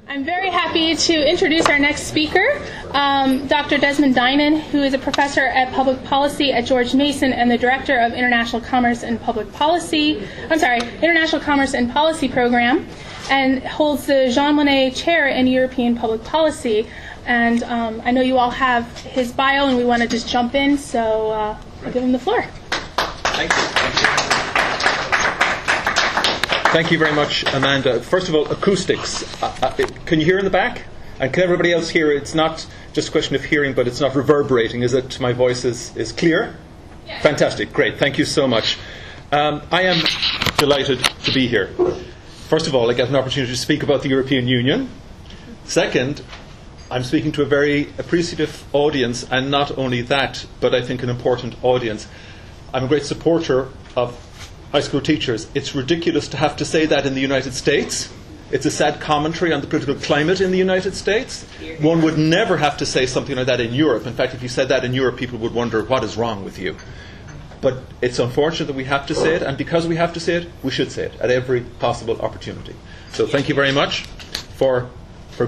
I'm very happy to introduce our next speaker, Dr. Desmond Dinan, who is a professor at public policy at George Mason and the director of International Commerce and International Commerce and Policy Program, and holds the Jean Monnet Chair in European Public Policy. And I know you all have his bio, and we want to just jump in, so I'll give him the floor. Thank you. Thank you very much, Amanda. First of all, acoustics. Can you hear in the back? And can everybody else hear? It's not just a question of hearing, but it's not reverberating. Is it? My voice is clear? Yes. Fantastic. Great. Thank you so much. I am delighted to be here. First of all, I get an opportunity to speak about the European Union. Second, I'm speaking to a very appreciative audience, and not only that, but I think an important audience. I'm a great supporter of high school teachers. It's ridiculous to have to say that in the United States. It's a sad commentary on the political climate in the United States. One would never have to say something like that in Europe. In fact, if you said that in Europe, people would wonder, what is wrong with you? But it's unfortunate that we have to say it, and because we have to say it, we should say it at every possible opportunity. So thank you very much for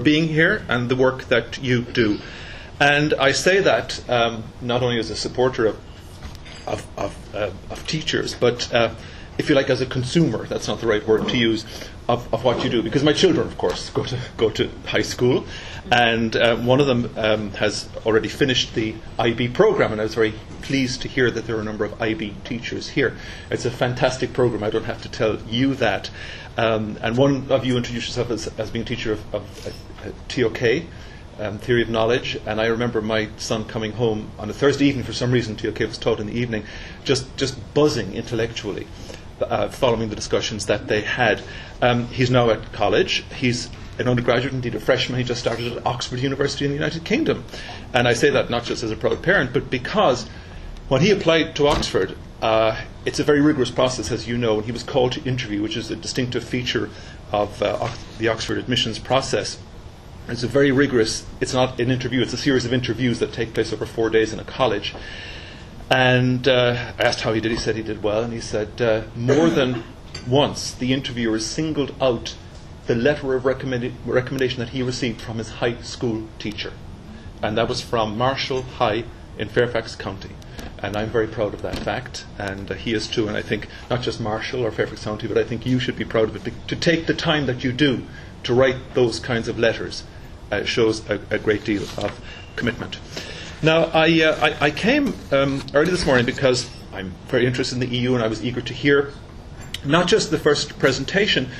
being here and the work that you do. And I say that not only as a supporter of teachers, but if you like, as a consumer, that's not the right word to use, of what you do. Because my children, of course, go to high school, and one of them has already finished the IB program, and I was very pleased to hear that there are a number of IB teachers here. It's a fantastic program, I don't have to tell you that. And one of you introduced yourself as being a teacher of TOK, Theory of Knowledge, and I remember my son coming home on a Thursday evening. For some reason TOK was taught in the evening, just buzzing intellectually following the discussions that they had. He's now at college. He's an undergraduate, indeed a freshman. He just started at Oxford University in the United Kingdom, and I say that not just as a proud parent, but because when he applied to Oxford, it's a very rigorous process, as you know, and he was called to interview, which is a distinctive feature of the Oxford admissions process. It's a very rigorous, it's not an interview, it's a series of interviews that take place over 4 days in a college. And I asked how he did. He said he did well, and he said more than once the interviewer singled out the letter of recommendation that he received from his high school teacher. And that was from Marshall High in Fairfax County. And I'm very proud of that fact, and he is too. And I think not just Marshall or Fairfax County, but I think you should be proud of it. To take the time that you do to write those kinds of letters shows a great deal of commitment. Now, I came early this morning because I'm very interested in the EU, and I was eager to hear not just the first presentation,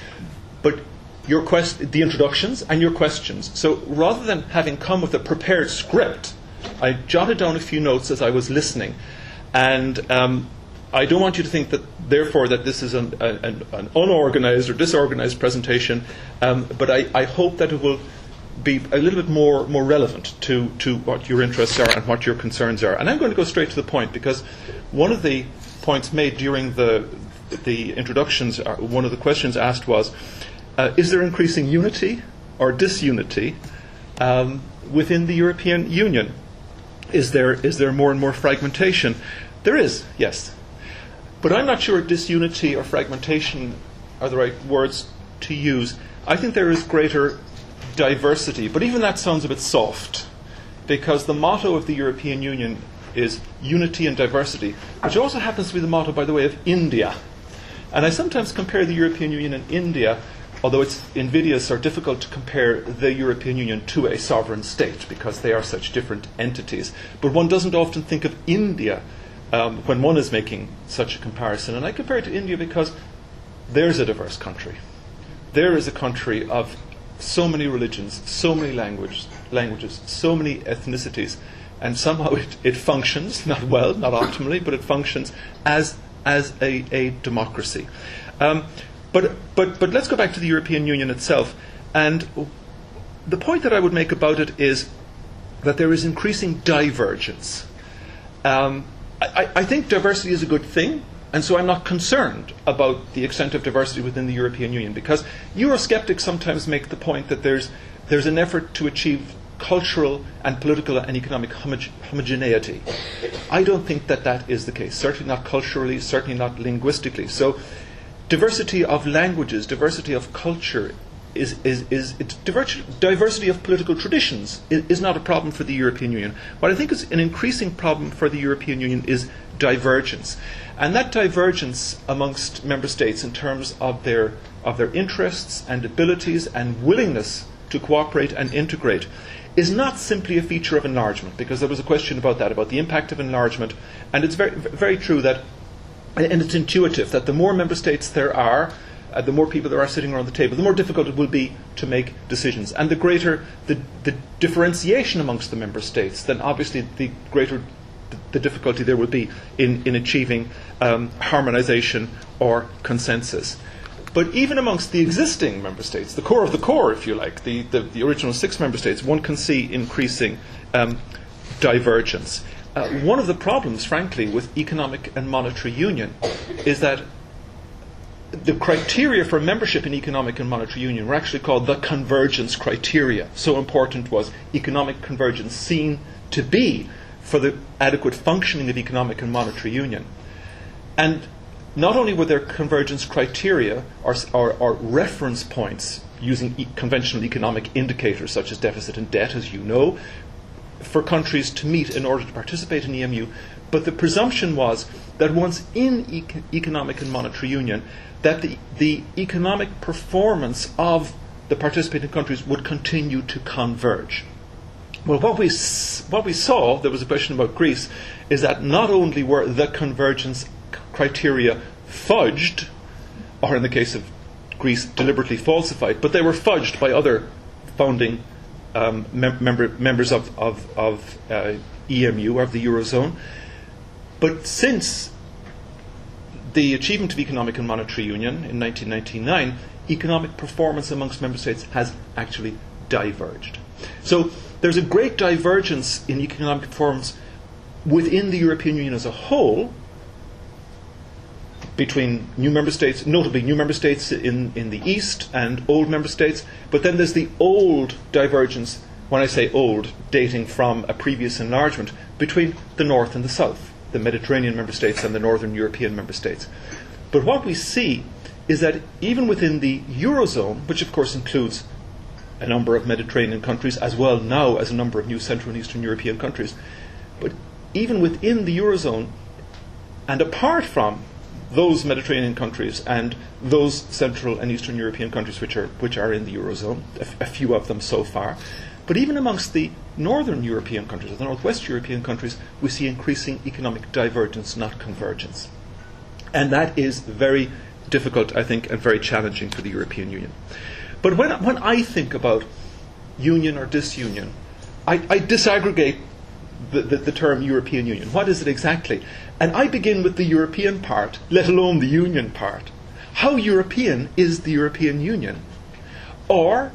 but the introductions and your questions. So rather than having come with a prepared script, I jotted down a few notes as I was listening, and I don't want you to think that, therefore, that this is an unorganized or disorganized presentation, but I hope that it will be a little bit more relevant to what your interests are and what your concerns are. And I'm going to go straight to the point, because one of the points made during the introductions, one of the questions asked was, is there increasing unity or disunity within the European Union? Is there more and more fragmentation? There is, yes. But I'm not sure disunity or fragmentation are the right words to use. I think there is greater diversity, but even that sounds a bit soft, because the motto of the European Union is unity and diversity, which also happens to be the motto, by the way, of India. And I sometimes compare the European Union and India, although it's invidious or difficult to compare the European Union to a sovereign state, because they are such different entities. But one doesn't often think of India when one is making such a comparison. And I compare it to India because there's a diverse country. There is a country of so many religions, so many languages, so many ethnicities, and somehow it functions, not well, not optimally, but it functions as a democracy. But let's go back to the European Union itself. And the point that I would make about it is that there is increasing divergence. I think diversity is a good thing, and so I'm not concerned about the extent of diversity within the European Union, because Eurosceptics sometimes make the point that there's an effort to achieve cultural and political and economic homogeneity. I don't think that is the case, certainly not culturally, certainly not linguistically. So diversity of languages, diversity of culture diversity of political traditions is not a problem for the European Union. What I think is an increasing problem for the European Union is divergence. And that divergence amongst member states in terms of their interests and abilities and willingness to cooperate and integrate is not simply a feature of enlargement, because there was a question about that, about the impact of enlargement. And it's very, very true that, and it's intuitive, that the more member states there are, the more people there are sitting around the table, the more difficult it will be to make decisions. And the greater the differentiation amongst the member states, then obviously the greater the difficulty there will be in achieving harmonisation or consensus. But even amongst the existing member states, the core of the core, if you like, the original 6 member states, one can see increasing divergence. One of the problems, frankly, with economic and monetary union is that the criteria for membership in economic and monetary union were actually called the convergence criteria. So important was economic convergence seen to be for the adequate functioning of economic and monetary union. And not only were there convergence criteria or reference points using conventional economic indicators such as deficit and debt, as you know, for countries to meet in order to participate in EMU, but the presumption was that once in economic and monetary union, that the economic performance of the participating countries would continue to converge. Well, what we saw, there was a question about Greece, is that not only were the convergence criteria fudged, or in the case of Greece, deliberately falsified, but they were fudged by other founding members of EMU, or of the Eurozone. But since the achievement of economic and monetary union in 1999, economic performance amongst member states has actually diverged. So there's a great divergence in economic performance within the European Union as a whole, between new member states, notably new member states in the East and old member states. But then there's the old divergence, when I say old, dating from a previous enlargement, between the North and the South, the Mediterranean member states and the Northern European member states. But what we see is that even within the Eurozone, which of course includes a number of Mediterranean countries as well now as a number of new Central and Eastern European countries, but even within the Eurozone, and apart from those Mediterranean countries and those Central and Eastern European countries which are in the Eurozone, a few of them so far, but even amongst the Northern European countries, the Northwest European countries, we see increasing economic divergence, not convergence. And that is very difficult, I think, and very challenging for the European Union. But when I think about union or disunion, I disaggregate the term European Union. What is it exactly? And I begin with the European part, let alone the union part. How European is the European Union? Or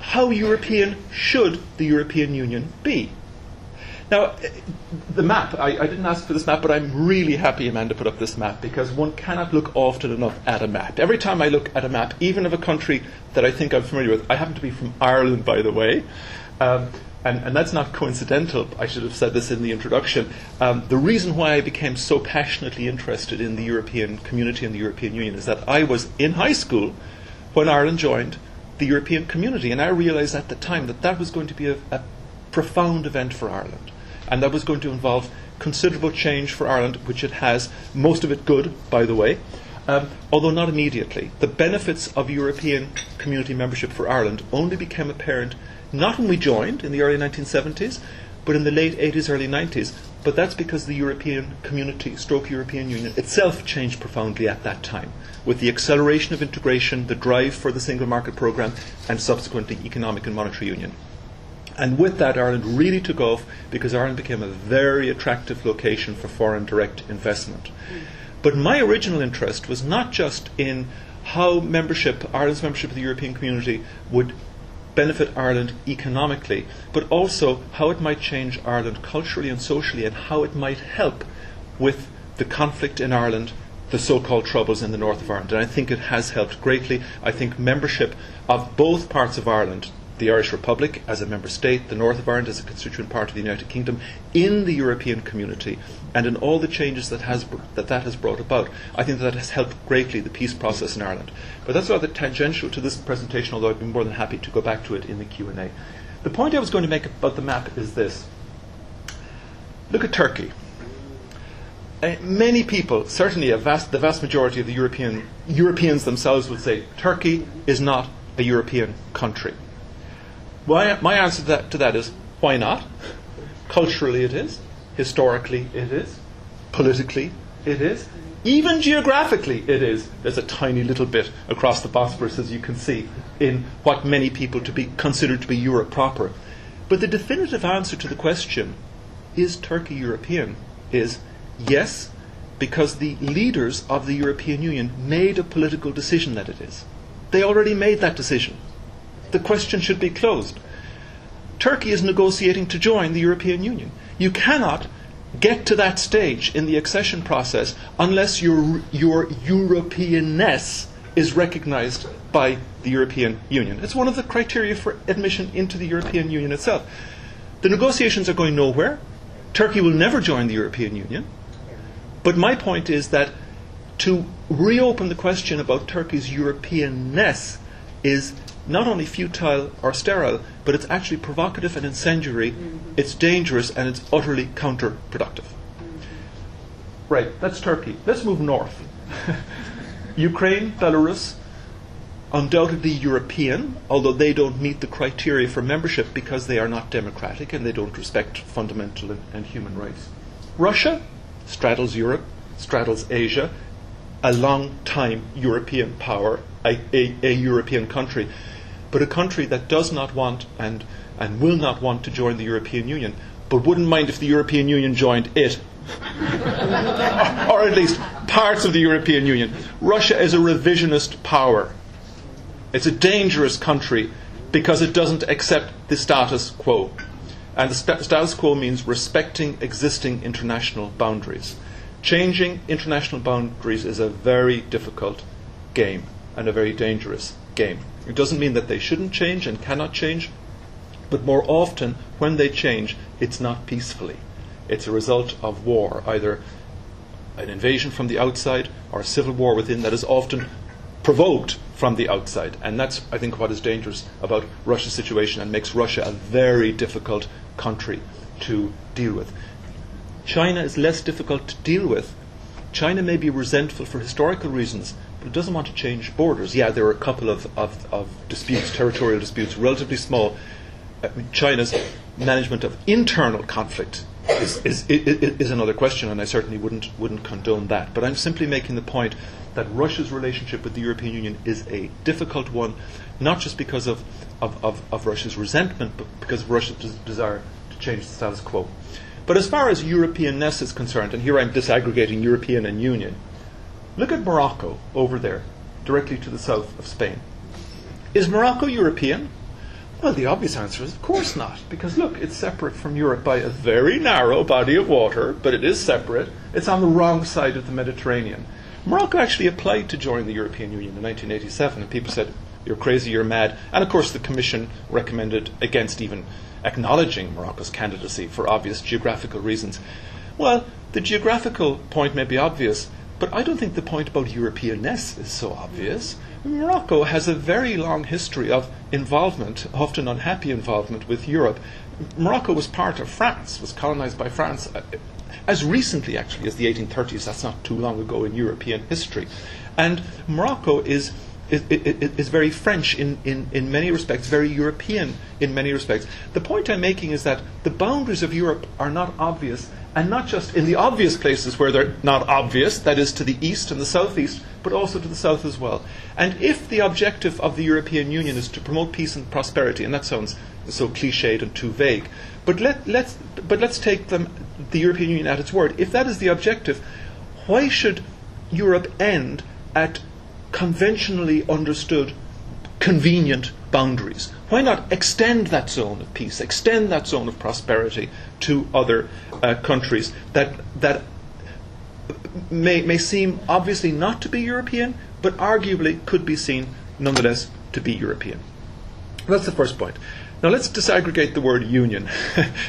how European should the European Union be? Now, the map, I didn't ask for this map, but I'm really happy Amanda put up this map, because one cannot look often enough at a map. Every time I look at a map, even of a country that I think I'm familiar with, I happen to be from Ireland, by the way, and that's not coincidental. I should have said this in the introduction. The reason why I became so passionately interested in the European community and the European Union is that I was in high school when Ireland joined the European community, and I realised at the time that that was going to be a profound event for Ireland. And that was going to involve considerable change for Ireland, which it has, most of it good, by the way, although not immediately. The benefits of European community membership for Ireland only became apparent not when we joined in the early 1970s, but in the late 80s, early 90s. But that's because the European community, stroke European Union, itself changed profoundly at that time, with the acceleration of integration, the drive for the single market programme, and subsequently economic and monetary union. And with that, Ireland really took off, because Ireland became a very attractive location for foreign direct investment. But my original interest was not just in how Ireland's membership of the European community would benefit Ireland economically, but also how it might change Ireland culturally and socially, and how it might help with the conflict in Ireland, the so-called troubles in the north of Ireland. And I think it has helped greatly. I think membership of both parts of Ireland, the Irish Republic as a member state, the North of Ireland as a constituent part of the United Kingdom, in the European community, and in all the changes that has brought about. I think that has helped greatly the peace process in Ireland. But that's rather tangential to this presentation, although I'd be more than happy to go back to it in the Q&A. The point I was going to make about the map is this. Look at Turkey. Many people, certainly the vast majority of the Europeans themselves would say Turkey is not a European country. My answer to that is, why not? Culturally it is. Historically it is. Politically it is. Even geographically it is. There's a tiny little bit across the Bosphorus, as you can see, in what many people consider to be Europe proper. But the definitive answer to the question, is Turkey European, is yes, because the leaders of the European Union made a political decision that it is. They already made that decision. The question should be closed. Turkey is negotiating to join the European Union. You cannot get to that stage in the accession process unless your Europeanness is recognized by the European Union. It's one of the criteria for admission into the European Union itself. The negotiations are going nowhere. Turkey will never join the European Union. But my point is that to reopen the question about Turkey's Europeanness is not only futile or sterile, but it's actually provocative and incendiary, it's dangerous, and it's utterly counterproductive. Right, that's Turkey. Let's move north. Ukraine, Belarus, undoubtedly European, although they don't meet the criteria for membership because they are not democratic and they don't respect fundamental and human rights. Russia straddles Europe, straddles Asia, a long-time European power, a European country, but a country that does not want and will not want to join the European Union, but wouldn't mind if the European Union joined it. Or at least parts of the European Union. Russia is a revisionist power. It's a dangerous country because it doesn't accept the status quo. And the status quo means respecting existing international boundaries. Changing international boundaries is a very difficult game and a very dangerous game. It doesn't mean that they shouldn't change and cannot change, but more often when they change, it's not peacefully. It's a result of war, either an invasion from the outside or a civil war within that is often provoked from the outside. And that's, I think, what is dangerous about Russia's situation and makes Russia a very difficult country to deal with. China is less difficult to deal with. China may be resentful for historical reasons, but it doesn't want to change borders. Yeah, there are a couple of disputes, territorial disputes, relatively small. China's management of internal conflict is another question, and I certainly wouldn't condone that. But I'm simply making the point that Russia's relationship with the European Union is a difficult one, not just because of Russia's resentment, but because of Russia's desire to change the status quo. But as far as Europeanness is concerned, and here I'm disaggregating European and Union, look at Morocco over there, directly to the south of Spain. Is Morocco European? Well, the obvious answer is of course not, because look, it's separate from Europe by a very narrow body of water, but it is separate. It's on the wrong side of the Mediterranean. Morocco actually applied to join the European Union in 1987, and people said, you're crazy, you're mad. And of course the Commission recommended against even acknowledging Morocco's candidacy for obvious geographical reasons. Well, the geographical point may be obvious, but I don't think the point about Europeanness is so obvious. Morocco has a very long history of involvement, often unhappy involvement, with Europe. Morocco was part of France, was colonized by France as recently actually as the 1830s. That's not too long ago in European history. And Morocco is very French in many respects, very European in many respects. The point I'm making is that the boundaries of Europe are not obvious, and not just in the obvious places where they're not obvious, that is to the east and the southeast, but also to the south as well. And if the objective of the European Union is to promote peace and prosperity, and that sounds so cliched and too vague, but let's take the European Union at its word. If that is the objective, why should Europe end at conventionally understood convenient boundaries? Why not extend that zone of peace, extend that zone of prosperity to other countries that may seem obviously not to be European, but arguably could be seen nonetheless to be European? That's the first point. Now let's disaggregate the word union.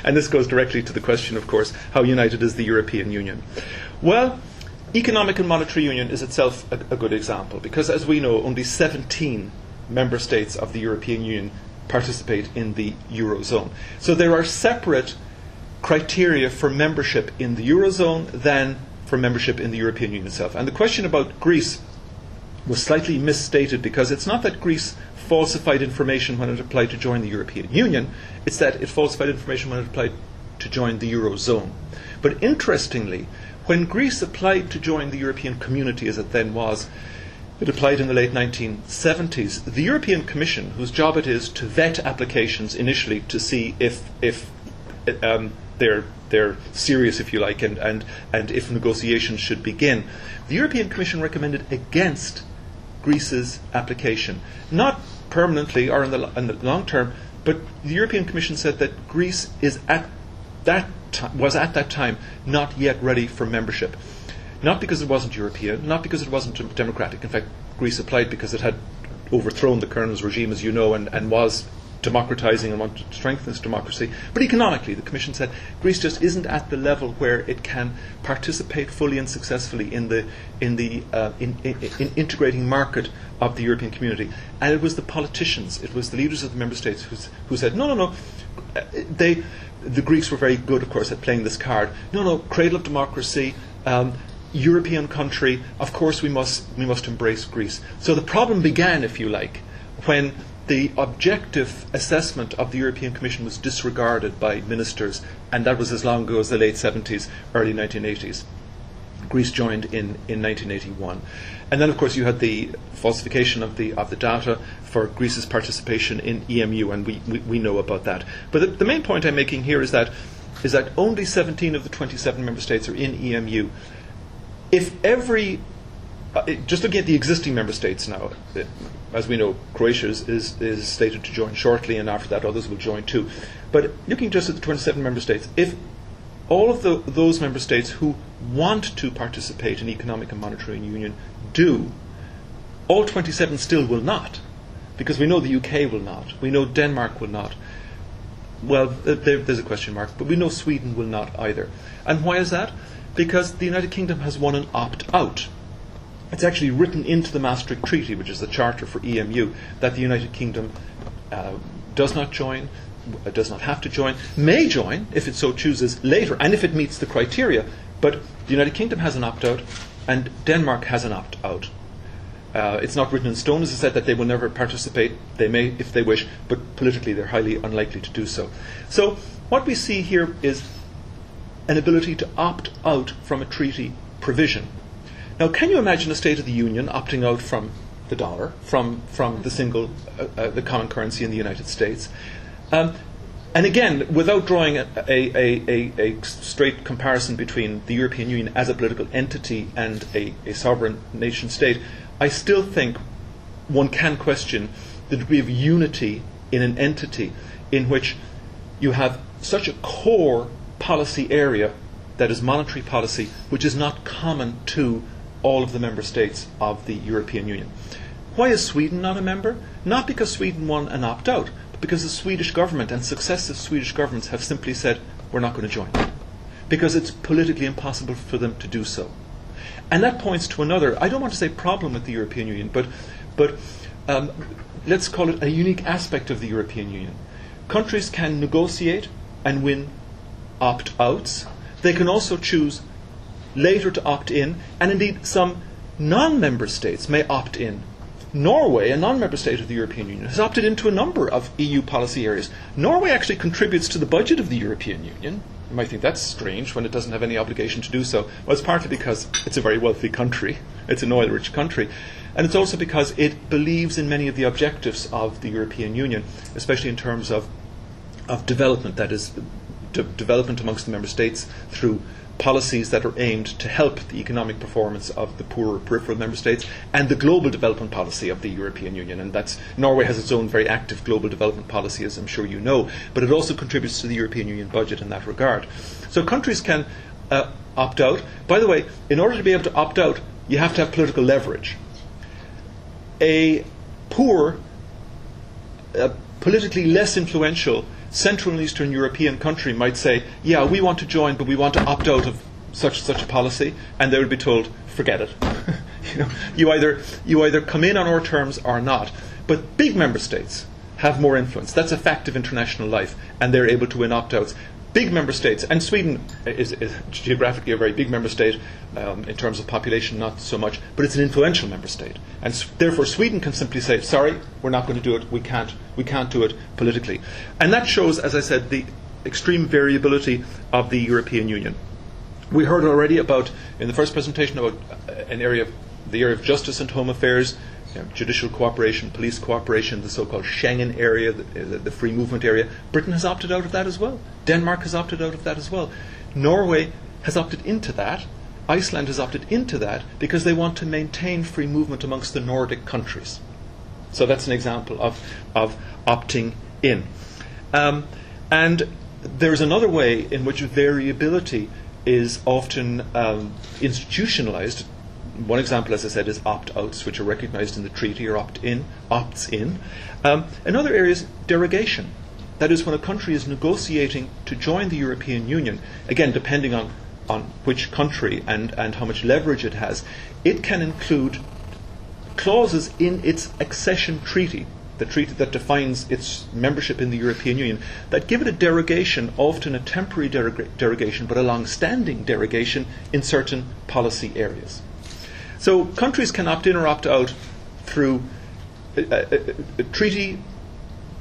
And this goes directly to the question, of course, how united is the European Union? Well, economic and monetary union is itself a good example, because as we know, only 17 member states of the European Union participate in the Eurozone. So there are separate criteria for membership in the Eurozone than for membership in the European Union itself. And the question about Greece was slightly misstated, because it's not that Greece falsified information when it applied to join the European Union, it's that it falsified information when it applied to join the Eurozone. But interestingly, when Greece applied to join the European Community, as it then was, it applied in the late 1970s, the European Commission, whose job it is to vet applications initially to see if they're serious, if you like, and if negotiations should begin, the European Commission recommended against Greece's application. Not permanently or in the long term, but the European Commission said that Greece was at that time not yet ready for membership. Not because it wasn't European, not because it wasn't democratic. In fact, Greece applied because it had overthrown the Colonel's regime, as you know, and was democratizing and wanted to strengthen its democracy. But economically, the Commission said Greece just isn't at the level where it can participate fully and successfully in integrating market of the European community. And it was the politicians, it was the leaders of the member states who said, no. The Greeks were very good, of course, at playing this card. No, cradle of democracy, European country, of course we must embrace Greece. So the problem began, if you like, when the objective assessment of the European Commission was disregarded by ministers, and that was as long ago as the late 70s, early 1980s. Greece joined in 1981. And then, of course, you had the falsification of the data for Greece's participation in EMU, and we know about that. But the main point I'm making here is that only 17 of the 27 member states are in EMU. If just looking at the existing member states now, as we know, Croatia is slated to join shortly, and after that others will join too. But looking just at the 27 member states, if all of those member states who want to participate in economic and monetary union do, all 27 still will not, because we know the UK will not, we know Denmark will not. Well, there's a question mark, but we know Sweden will not either. And why is that? Because the United Kingdom has won an opt-out. It's actually written into the Maastricht Treaty, which is the charter for EMU, that the United Kingdom does not join, does not have to join, may join if it so chooses later, and if it meets the criteria. But the United Kingdom has an opt-out, and Denmark has an opt-out. It's not written in stone, as I said, that they will never participate. They may if they wish, but politically they're highly unlikely to do so. So what we see here is an ability to opt out from a treaty provision. Now, can you imagine a State of the Union opting out from the dollar, from the single, the common currency in the United States? And again, without drawing a straight comparison between the European Union as a political entity and a sovereign nation state, I still think one can question the degree of unity in an entity in which you have such a core policy area that is monetary policy, which is not common to all of the member states of the European Union. Why is Sweden not a member? Not because Sweden won an opt-out, but because the Swedish government and successive Swedish governments have simply said, we're not going to join. Because it's politically impossible for them to do so. And that points to another, I don't want to say problem with the European Union, but let's call it a unique aspect of the European Union. Countries can negotiate and win opt-outs. They can also choose later to opt in, and indeed some non-member states may opt in. Norway, a non-member state of the European Union, has opted into a number of EU policy areas. Norway actually contributes to the budget of the European Union. You might think that's strange when it doesn't have any obligation to do so. Well, it's partly because it's a very wealthy country. It's an oil-rich country. And it's also because it believes in many of the objectives of the European Union, especially in terms of development, that is, development amongst the member states through policies that are aimed to help the economic performance of the poorer peripheral member states, and the global development policy of the European Union. And that's, Norway has its own very active global development policy, as I'm sure you know, but it also contributes to the European Union budget in that regard. So countries can opt out. By the way, in order to be able to opt out, you have to have political leverage. A poor politically less influential Central and Eastern European country might say, yeah, we want to join, but we want to opt out of such a policy, and they would be told, forget it. You either come in on our terms or not. But big member states have more influence. That's a fact of international life, and they're able to win opt-outs. Big member states, and Sweden is geographically a very big member state, in terms of population not so much, but it's an influential member state. And therefore Sweden can simply say, sorry, we're not going to do it, we can't do it politically. And that shows, as I said, the extreme variability of the European Union. We heard already about, in the first presentation, about the area of justice and home affairs, judicial cooperation, police cooperation, the so-called Schengen area, the free movement area. Britain has opted out of that as well. Denmark has opted out of that as well. Norway has opted into that. Iceland has opted into that because they want to maintain free movement amongst the Nordic countries. So that's an example of opting in. And there's another way in which variability is often institutionalized. One example, as I said, is opt-outs, which are recognized in the treaty, or opts in. Another area is derogation. That is, when a country is negotiating to join the European Union, again, depending on which country and how much leverage it has, it can include clauses in its accession treaty, the treaty that defines its membership in the European Union, that give it a derogation, often a temporary derogation, but a long-standing derogation in certain policy areas. So countries can opt in or opt out through treaty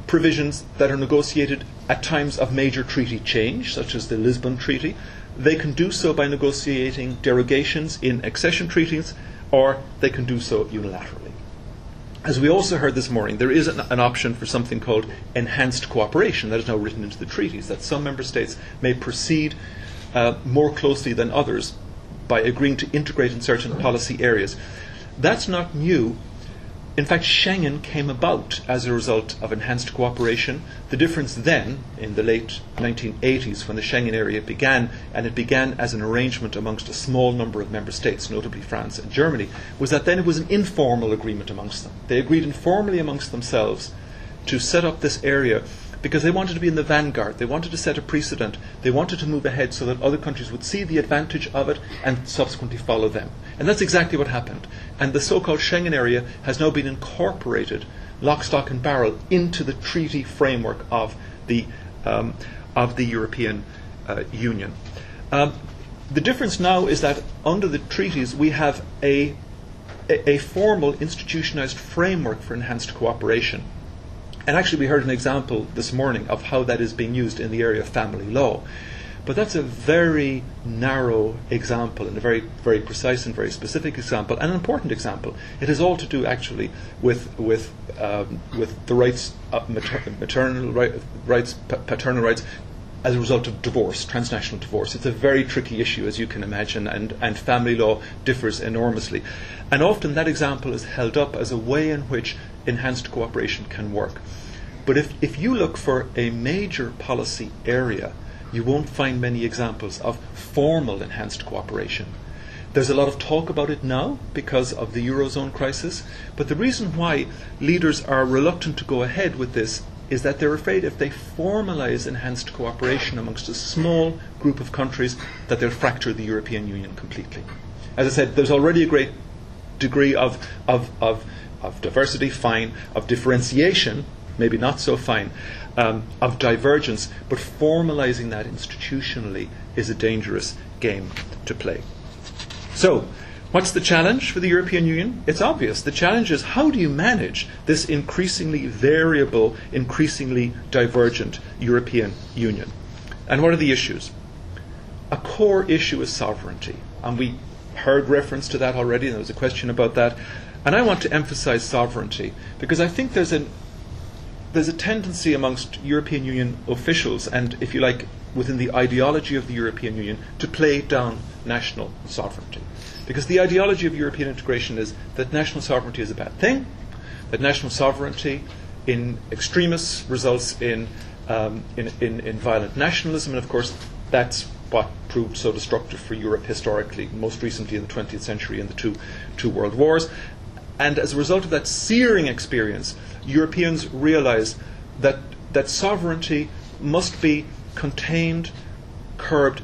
provisions that are negotiated at times of major treaty change, such as the Lisbon Treaty. They can do so by negotiating derogations in accession treaties, or they can do so unilaterally. As we also heard this morning, there is an option for something called enhanced cooperation that is now written into the treaties, that some member states may proceed more closely than others by agreeing to integrate in certain policy areas. That's not new. In fact, Schengen came about as a result of enhanced cooperation. The difference then, in the late 1980s, when the Schengen area began, and it began as an arrangement amongst a small number of member states, notably France and Germany, was that then it was an informal agreement amongst them. They agreed informally amongst themselves to set up this area because they wanted to be in the vanguard. They wanted to set a precedent. They wanted to move ahead so that other countries would see the advantage of it and subsequently follow them. And that's exactly what happened. And the so-called Schengen area has now been incorporated, lock, stock and barrel, into the treaty framework of the European Union. The difference now is that under the treaties we have a formal institutionalized framework for enhanced cooperation. And actually we heard an example this morning of how that is being used in the area of family law. But that's a very narrow example, and a very, very precise and very specific example, and an important example. It has all to do actually with the rights of maternal rights, paternal rights, as a result of divorce, transnational divorce. It's a very tricky issue, as you can imagine, and family law differs enormously. And often that example is held up as a way in which enhanced cooperation can work. But if you look for a major policy area, you won't find many examples of formal enhanced cooperation. There's a lot of talk about it now because of the Eurozone crisis, but the reason why leaders are reluctant to go ahead with this is that they're afraid if they formalize enhanced cooperation amongst a small group of countries, that they'll fracture the European Union completely. As I said, there's already a great degree of diversity, fine, of differentiation, maybe not so fine, of divergence, but formalizing that institutionally is a dangerous game to play. So, what's the challenge for the European Union? It's obvious. The challenge is, how do you manage this increasingly variable, increasingly divergent European Union? And what are the issues? A core issue is sovereignty. And we heard reference to that already, and there was a question about that. And I want to emphasize sovereignty because I think there's a tendency amongst European Union officials, and if you like, within the ideology of the European Union, to play down national sovereignty. Because the ideology of European integration is that national sovereignty is a bad thing, that national sovereignty in extremis results in violent nationalism, and of course that's what proved so destructive for Europe historically, most recently in the 20th century in the two world wars. And as a result of that searing experience, Europeans realize that sovereignty must be contained, curbed,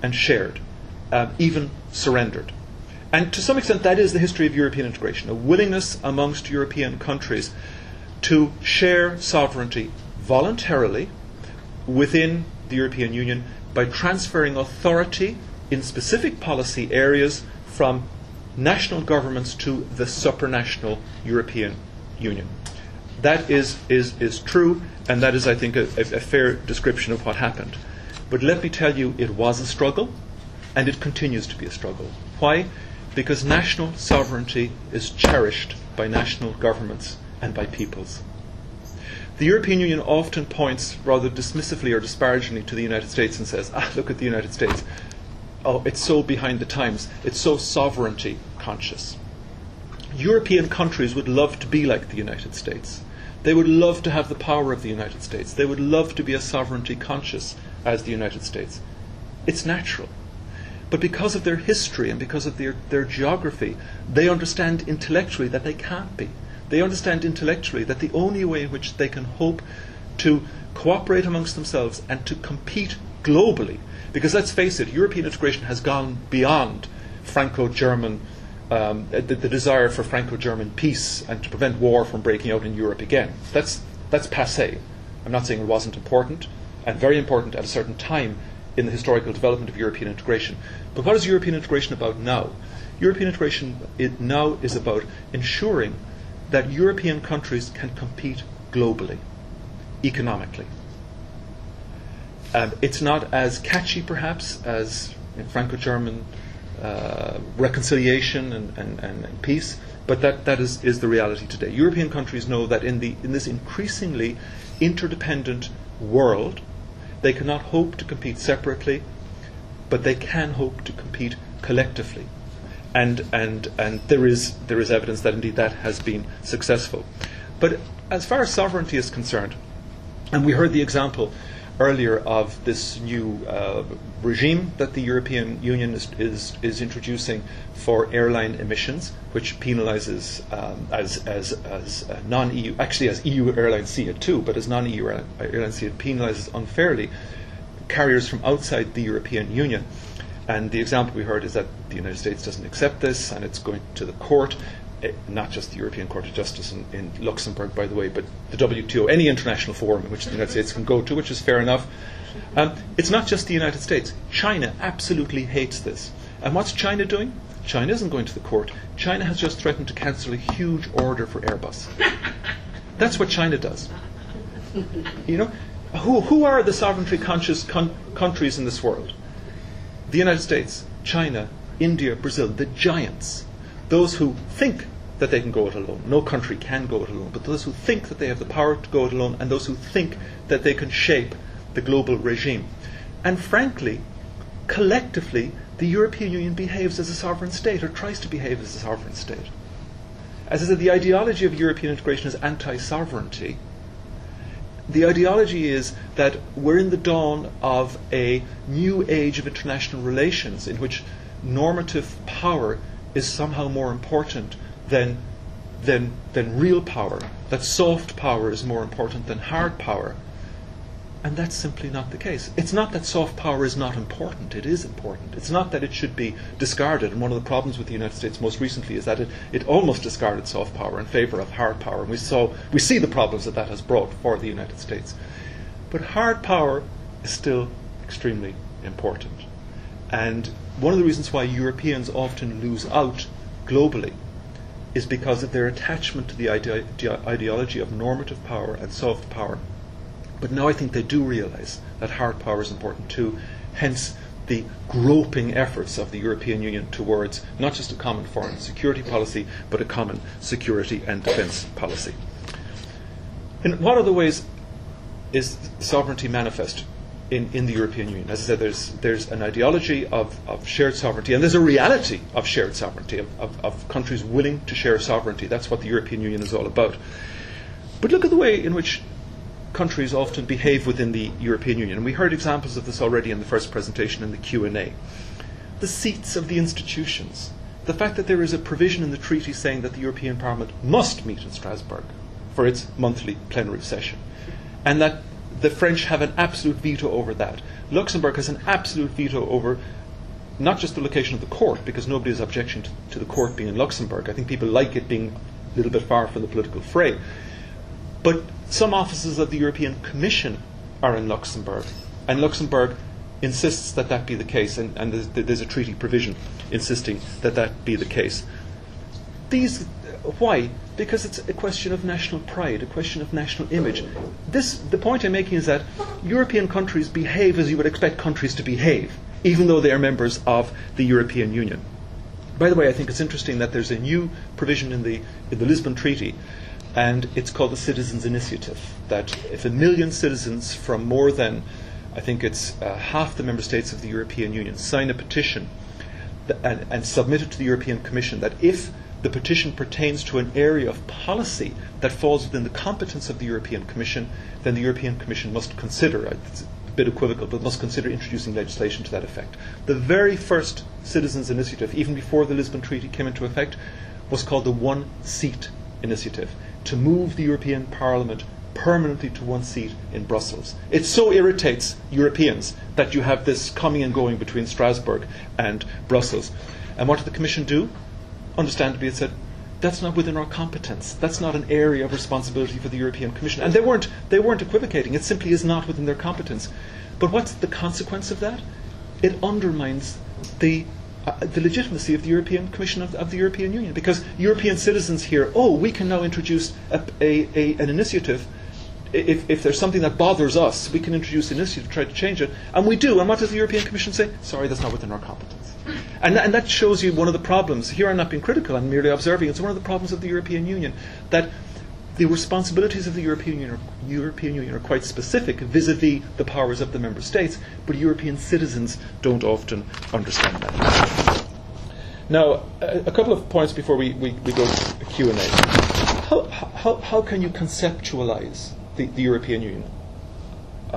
and shared, even surrendered. And to some extent, that is the history of European integration, a willingness amongst European countries to share sovereignty voluntarily within the European Union by transferring authority in specific policy areas from national governments to the supranational European Union. That is true, and that is, I think, a fair description of what happened. But let me tell you, it was a struggle, and it continues to be a struggle. Why? Because national sovereignty is cherished by national governments and by peoples. The European Union often points rather dismissively or disparagingly to the United States and says, look at the United States. Oh, it's so behind the times. It's so sovereignty conscious. European countries would love to be like the United States. They would love to have the power of the United States. They would love to be as sovereignty conscious as the United States. It's natural. But because of their history and because of their geography, they understand intellectually that they can't be. They understand intellectually that the only way in which they can hope to cooperate amongst themselves and to compete globally, because let's face it, European integration has gone beyond Franco-German, the desire for Franco-German peace and to prevent war from breaking out in Europe again. That's passé. I'm not saying it wasn't important, and very important at a certain time in the historical development of European integration. But what is European integration about now? European integration now is about ensuring that European countries can compete globally, economically. It's not as catchy, perhaps, as Franco-German reconciliation and peace, but that is the reality today. European countries know that in this increasingly interdependent world, they cannot hope to compete separately, but they can hope to compete collectively. And there is evidence that indeed that has been successful. But as far as sovereignty is concerned, and we heard the example earlier of this new regime that the European Union is introducing for airline emissions, which penalises as non-EU, actually as EU airlines see it too, but as non-EU airlines see it, penalises unfairly carriers from outside the European Union. And the example we heard is that the United States doesn't accept this, and it's going to the court, not just the European Court of Justice in Luxembourg, by the way, but the WTO, any international forum in which the United States can go to, which is fair enough. It's not just the United States. China absolutely hates this. And what's China doing? China isn't going to the court. China has just threatened to cancel a huge order for Airbus. That's what China does. You know, who are the sovereignty conscious countries in this world? The United States, China, India, Brazil, the giants. Those who think that they can go it alone. No country can go it alone, but those who think that they have the power to go it alone, and those who think that they can shape the global regime. And frankly, collectively, the European Union behaves as a sovereign state, or tries to behave as a sovereign state. As I said, the ideology of European integration is anti-sovereignty. The ideology is that we're in the dawn of a new age of international relations in which normative power is somehow more important than real power, that soft power is more important than hard power. And that's simply not the case. It's not that soft power is not important. It is important. It's not that it should be discarded. And one of the problems with the United States most recently is that it almost discarded soft power in favor of hard power. And we see the problems that has brought for the United States. But hard power is still extremely important. And one of the reasons why Europeans often lose out globally is because of their attachment to the ideology of normative power and soft power. But now I think they do realize that hard power is important too, hence the groping efforts of the European Union towards not just a common foreign and security policy, but a common security and defence policy. In what other ways is sovereignty manifest in the European Union? As I said, there's an ideology of shared sovereignty, and there's a reality of shared sovereignty, of countries willing to share sovereignty. That's what the European Union is all about. But look at the way in which countries often behave within the European Union. And we heard examples of this already in the first presentation in the Q&A. The seats of the institutions. The fact that there is a provision in the treaty saying that the European Parliament must meet in Strasbourg for its monthly plenary session. And that the French have an absolute veto over that. Luxembourg has an absolute veto over not just the location of the court, because nobody is objecting to the court being in Luxembourg. I think people like it being a little bit far from the political fray. But some offices of the European Commission are in Luxembourg, and Luxembourg insists that that be the case, and there's a treaty provision insisting that that be the case. Why? Because it's a question of national pride, a question of national image. The point I'm making is that European countries behave as you would expect countries to behave, even though they are members of the European Union. By the way, I think it's interesting that there's a new provision in the Lisbon Treaty, and it's called the Citizens' Initiative, that if 1 million citizens from more than, I think it's half the member states of the European Union, sign a petition and submit it to the European Commission, that if the petition pertains to an area of policy that falls within the competence of the European Commission, then the European Commission must consider, it's a bit equivocal, but must consider introducing legislation to that effect. The very first Citizens' Initiative, even before the Lisbon Treaty came into effect, was called the One Seat Initiative, to move the European Parliament permanently to one seat in Brussels. It so irritates Europeans that you have this coming and going between Strasbourg and Brussels. And what did the Commission do? Understandably, it said, that's not within our competence. That's not an area of responsibility for the European Commission. And they weren't equivocating. It simply is not within their competence. But what's the consequence of that? It undermines the legitimacy of the European Commission of the European Union, because European citizens hear, we can now introduce an initiative. If there's something that bothers us, we can introduce an initiative to try to change it, and we do. And what does the European Commission say? Sorry, that's not within our competence. And that shows you one of the problems. Here I'm not being critical, I'm merely observing. It's one of the problems of the European Union, that the responsibilities of the European Union are quite specific vis-à-vis the powers of the member states, but European citizens don't often understand that. Now, a couple of points before we go to Q&A. How can you conceptualize the European Union?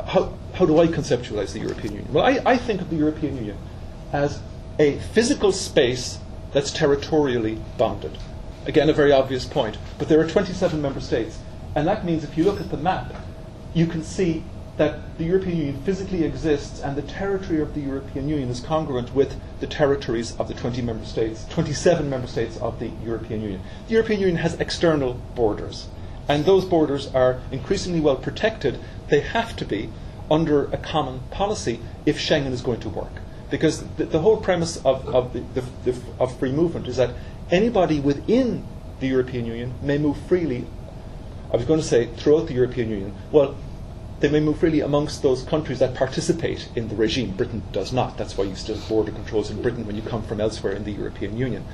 How do I conceptualize the European Union? Well, I think of the European Union as a physical space that's territorially bounded. Again, a very obvious point. But there are 27 member states. And that means if you look at the map, you can see that the European Union physically exists, and the territory of the European Union is congruent with the territories of the 27 member states of the European Union. The European Union has external borders. And those borders are increasingly well protected. They have to be under a common policy if Schengen is going to work. Because the whole premise of free movement is that anybody within the European Union may move freely. I was going to say throughout the European Union. Well, they may move freely amongst those countries that participate in the regime. Britain does not. That's why you still have border controls in Britain when you come from elsewhere in the European Union.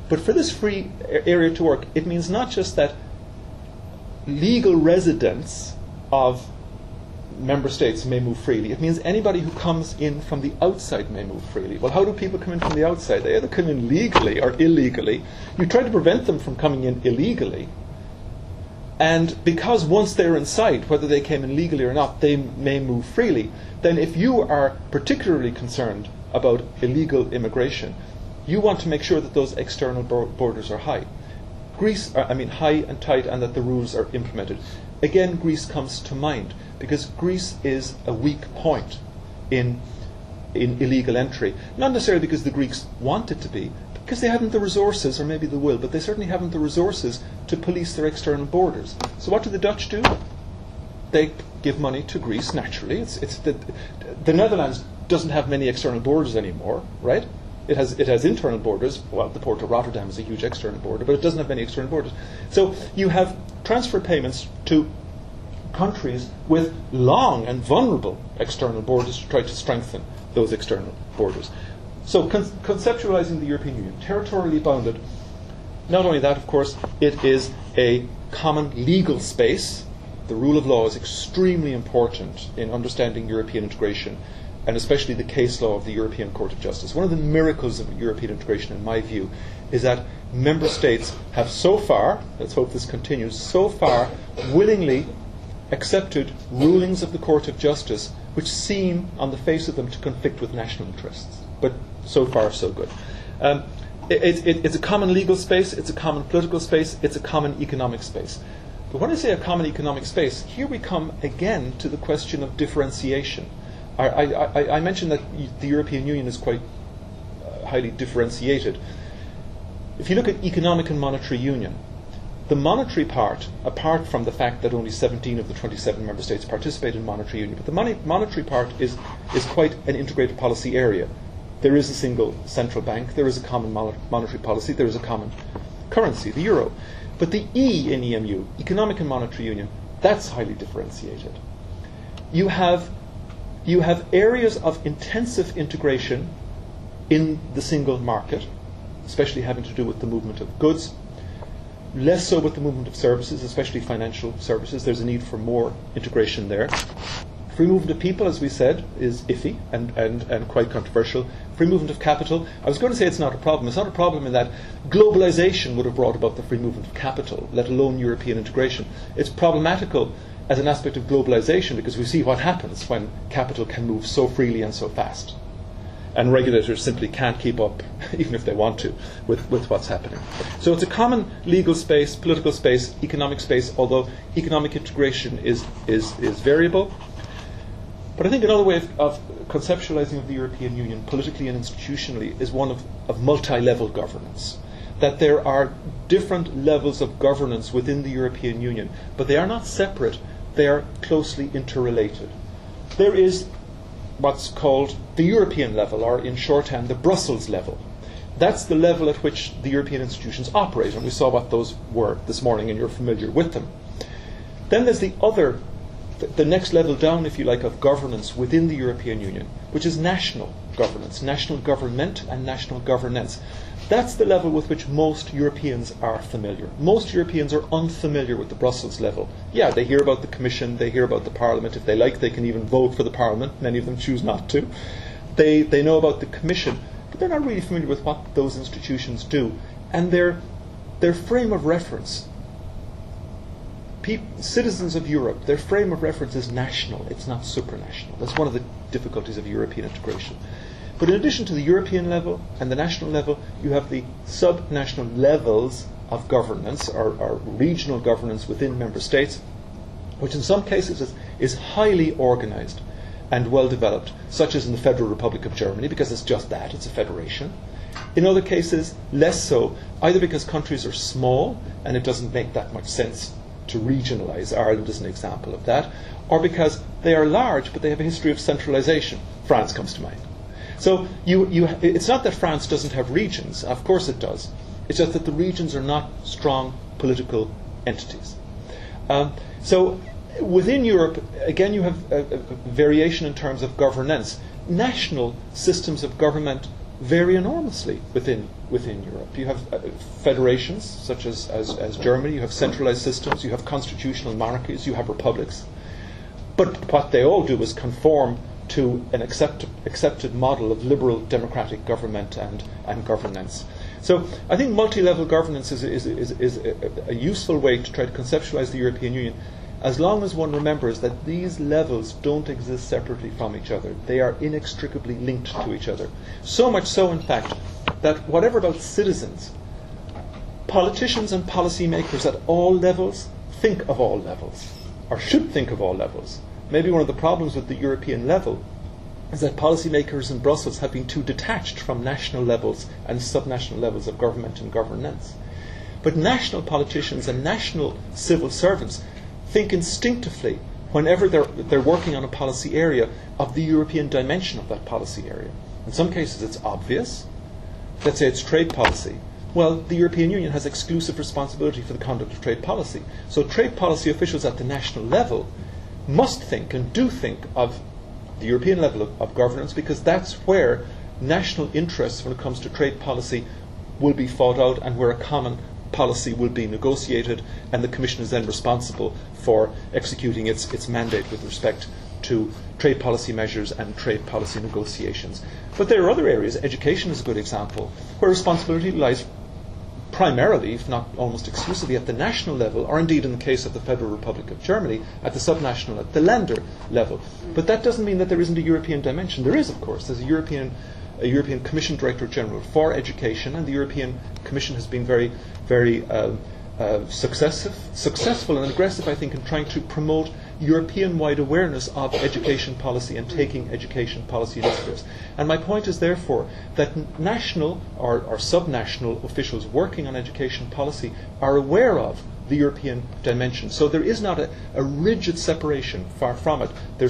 But for this free area to work, it means not just that legal residents of member states may move freely. It means anybody who comes in from the outside may move freely. Well, how do people come in from the outside? They either come in legally or illegally. You try to prevent them from coming in illegally. And because once they're inside, whether they came in legally or not, they may move freely. Then if you are particularly concerned about illegal immigration, you want to make sure that those external borders are high. High and tight, and that the rules are implemented. Again, Greece comes to mind, because Greece is a weak point in illegal entry. Not necessarily because the Greeks want it to be, because they haven't the resources, or maybe they will, but they certainly haven't the resources to police their external borders. So what do the Dutch do? They give money to Greece, naturally. The Netherlands doesn't have many external borders anymore, right? It has internal borders. Well, the port of Rotterdam is a huge external border, but it doesn't have many external borders. So you have transfer payments to countries with long and vulnerable external borders to try to strengthen those external borders. So conceptualizing the European Union, territorially bounded. Not only that, of course, it is a common legal space. The rule of law is extremely important in understanding European integration, and especially the case law of the European Court of Justice. One of the miracles of European integration, in my view, is that member states have so far, let's hope this continues, so far willingly accepted rulings of the Court of Justice which seem, on the face of them, to conflict with national interests. But so far, so good. It's a common legal space, it's a common political space, it's a common economic space. But when I say a common economic space, here we come again to the question of differentiation. I mentioned that the European Union is quite highly differentiated. If you look at economic and monetary union, the monetary part, apart from the fact that only 17 of the 27 member states participate in monetary union, but the monetary part is quite an integrated policy area. There is a single central bank, there is a common monetary policy, there is a common currency, the euro. But the E in EMU, economic and monetary union, that's highly differentiated. You have areas of intensive integration in the single market, especially having to do with the movement of goods, less so with the movement of services, especially financial services. There's a need for more integration there. Free movement of people, as we said, is iffy and quite controversial. Free movement of capital, I was going to say it's not a problem. It's not a problem in that globalization would have brought about the free movement of capital, let alone European integration. It's problematical as an aspect of globalization because we see what happens when capital can move so freely and so fast. And regulators simply can't keep up, even if they want to, with what's happening. So it's a common legal space, political space, economic space, although economic integration is variable. But I think another way of conceptualizing of the European Union politically and institutionally is one of multi-level governance. That there are different levels of governance within the European Union, but they are not separate, they are closely interrelated. There is what's called the European level, or in shorthand, the Brussels level. That's the level at which the European institutions operate, and we saw what those were this morning, and you're familiar with them. Then there's the next level down, if you like, of governance within the European Union, which is national governance, national government and national governance. That's the level with which most Europeans are familiar. Most Europeans are unfamiliar with the Brussels level. Yeah, they hear about the Commission, they hear about the Parliament. If they like, they can even vote for the Parliament. Many of them choose not to. They know about the Commission, but they're not really familiar with what those institutions do. And their frame of reference, citizens of Europe, their frame of reference is national. It's not supranational. That's one of the difficulties of European integration. But in addition to the European level and the national level, you have the subnational levels of governance or regional governance within member states, which in some cases is highly organized and well developed, such as in the Federal Republic of Germany, because it's just that, it's a federation. In other cases, less so, either because countries are small and it doesn't make that much sense to regionalize. Ireland is an example of that, or because they are large but they have a history of centralization. France comes to mind. So it's not that France doesn't have regions. Of course it does. It's just that the regions are not strong political entities. So within Europe, again, you have a variation in terms of governance. National systems of government vary enormously within Europe. You have federations, such as Germany. You have centralized systems. You have constitutional monarchies. You have republics. But what they all do is conform to an accepted model of liberal democratic government and governance. So I think multi-level governance is a useful way to try to conceptualize the European Union, as long as one remembers that these levels don't exist separately from each other. They are inextricably linked to each other. So much so, in fact, that whatever about citizens, politicians and policymakers at all levels think of all levels, or should think of all levels. Maybe one of the problems with the European level is that policymakers in Brussels have been too detached from national levels and subnational levels of government and governance. But national politicians and national civil servants think instinctively, whenever they're working on a policy area, of the European dimension of that policy area. In some cases it's obvious. Let's say it's trade policy. Well, the European Union has exclusive responsibility for the conduct of trade policy. So trade policy officials at the national level must think and do think of the European level of governance, because that's where national interests when it comes to trade policy will be fought out and where a common policy will be negotiated, and the Commission is then responsible for executing its mandate with respect to trade policy measures and trade policy negotiations. But there are other areas. Education is a good example, where responsibility lies primarily, if not almost exclusively, at the national level, or indeed in the case of the Federal Republic of Germany, at the subnational, at the Länder level. But that doesn't mean that there isn't a European dimension. There is, of course. There's a European Commission Director General for Education, and the European Commission has been very successful and aggressive, I think, in trying to promote European-wide awareness of education policy and taking education policy initiatives. And my point is, therefore, that national or subnational officials working on education policy are aware of the European dimension. So there is not a rigid separation, far from it. There